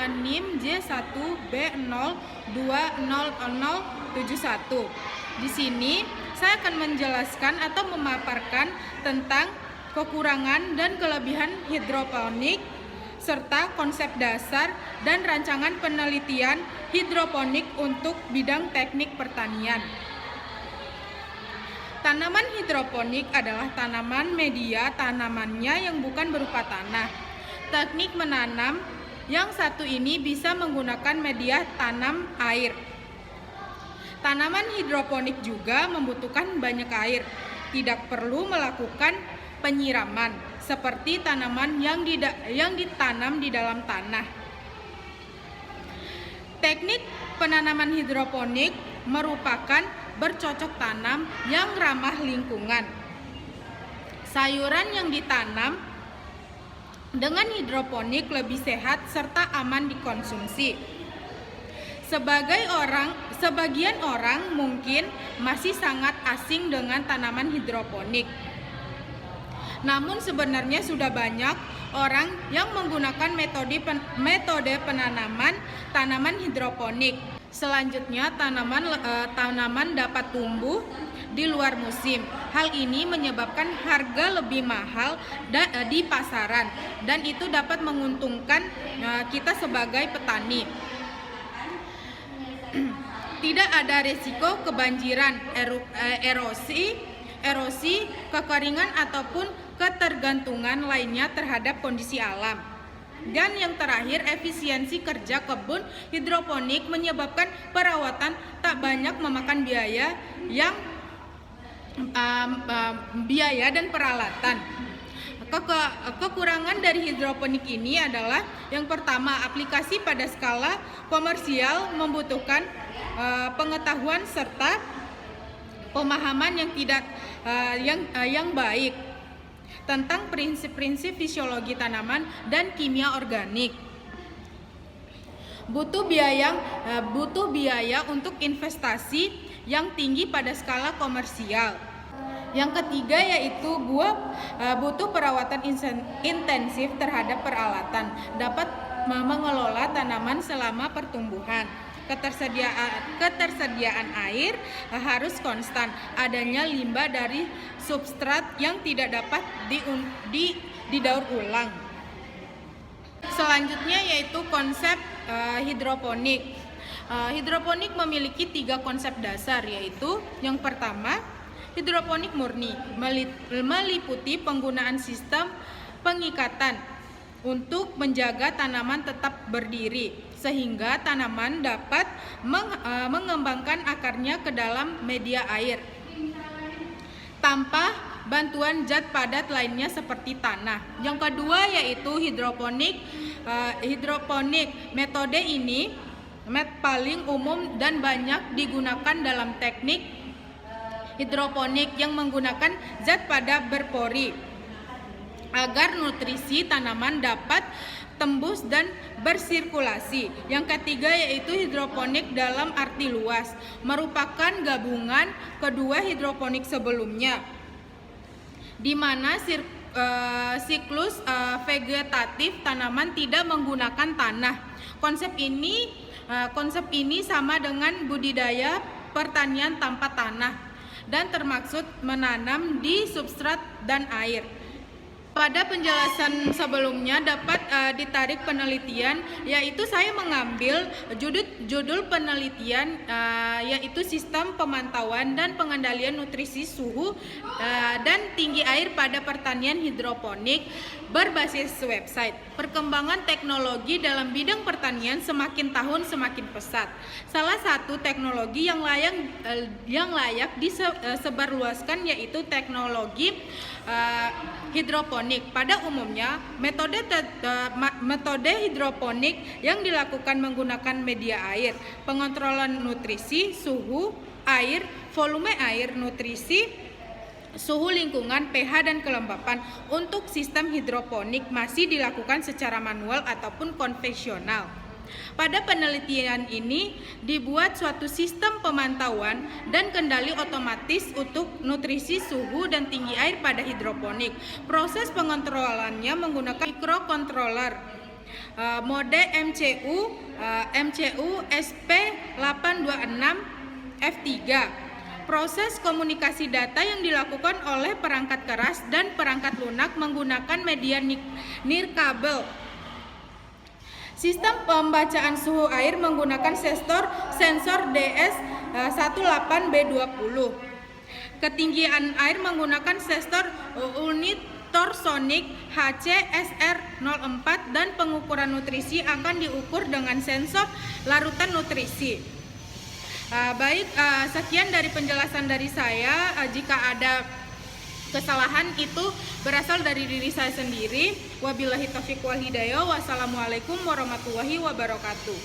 dengan NIM J1B020071. Di sini saya akan menjelaskan atau memaparkan tentang kekurangan dan kelebihan hidroponik serta konsep dasar dan rancangan penelitian hidroponik untuk bidang teknik pertanian. Tanaman hidroponik adalah tanaman media tanamannya yang bukan berupa tanah. Teknik menanam yang satu ini bisa menggunakan media tanam air. Tanaman hidroponik juga membutuhkan banyak air, tidak perlu melakukan penyiraman seperti tanaman yang ditanam di dalam tanah. Teknik penanaman hidroponik merupakan bercocok tanam yang ramah lingkungan. Sayuran yang ditanam dengan hidroponik lebih sehat serta aman dikonsumsi. Sebagian orang mungkin masih sangat asing dengan tanaman hidroponik. Namun sebenarnya sudah banyak orang yang menggunakan metode penanaman tanaman hidroponik. Selanjutnya, tanaman dapat tumbuh di luar musim. Hal ini menyebabkan harga lebih mahal di pasaran dan itu dapat menguntungkan kita sebagai petani. Tidak ada risiko kebanjiran, erosi, kekeringan ataupun ketergantungan lainnya terhadap kondisi alam. Dan yang terakhir, efisiensi kerja kebun hidroponik menyebabkan perawatan tak banyak memakan biaya dan peralatan. Kekurangan dari hidroponik ini adalah yang pertama, aplikasi pada skala komersial membutuhkan pengetahuan serta pemahaman yang baik tentang prinsip-prinsip fisiologi tanaman dan kimia organik. Butuh biaya untuk investasi yang tinggi pada skala komersial. Yang ketiga yaitu butuh perawatan intensif terhadap peralatan, dapat mengelola tanaman selama pertumbuhan. Ketersediaan air harus konstan. Adanya limbah dari substrat yang tidak dapat didaur ulang. Selanjutnya yaitu konsep hidroponik. Hidroponik memiliki 3 konsep dasar, yaitu yang pertama, hidroponik murni meliputi penggunaan sistem pengikatan untuk menjaga tanaman tetap berdiri sehingga tanaman dapat mengembangkan akarnya ke dalam media air tanpa bantuan zat padat lainnya seperti tanah. Yang kedua yaitu hidroponik. Metode ini paling umum dan banyak digunakan dalam teknik hidroponik yang menggunakan zat padat berpori agar nutrisi tanaman dapat tembus dan bersirkulasi. Yang ketiga yaitu hidroponik dalam arti luas, merupakan gabungan kedua hidroponik sebelumnya, di mana siklus vegetatif tanaman tidak menggunakan tanah. Konsep ini sama dengan budidaya pertanian tanpa tanah dan termaksud menanam di substrat dan air. Pada penjelasan sebelumnya dapat ditarik penelitian, yaitu saya mengambil judul penelitian yaitu sistem pemantauan dan pengendalian nutrisi suhu dan tinggi air pada pertanian hidroponik berbasis website. Perkembangan teknologi dalam bidang pertanian semakin tahun semakin pesat. Salah satu teknologi yang layak disebarluaskan yaitu teknologi hidroponik. Pada umumnya, metode hidroponik yang dilakukan menggunakan media air, pengontrolan nutrisi, suhu air, volume air, nutrisi, suhu lingkungan, pH dan kelembapan. Untuk sistem hidroponik masih dilakukan secara manual ataupun konvensional. Pada penelitian ini dibuat suatu sistem pemantauan dan kendali otomatis untuk nutrisi, suhu, dan tinggi air pada hidroponik. Proses pengontrolannya menggunakan microcontroller Mode MCU SP826 F3. Proses komunikasi data yang dilakukan oleh perangkat keras dan perangkat lunak menggunakan media nirkabel. Sistem pembacaan suhu air menggunakan sensor DS18B20. Ketinggian air menggunakan sensor ultrasonic HCSR04 dan pengukuran nutrisi akan diukur dengan sensor larutan nutrisi. Sekian dari penjelasan dari saya. Jika ada kesalahan itu berasal dari diri saya sendiri. Wabillahi taufiq wal hidayah. Wassalamualaikum warahmatullahi wabarakatuh.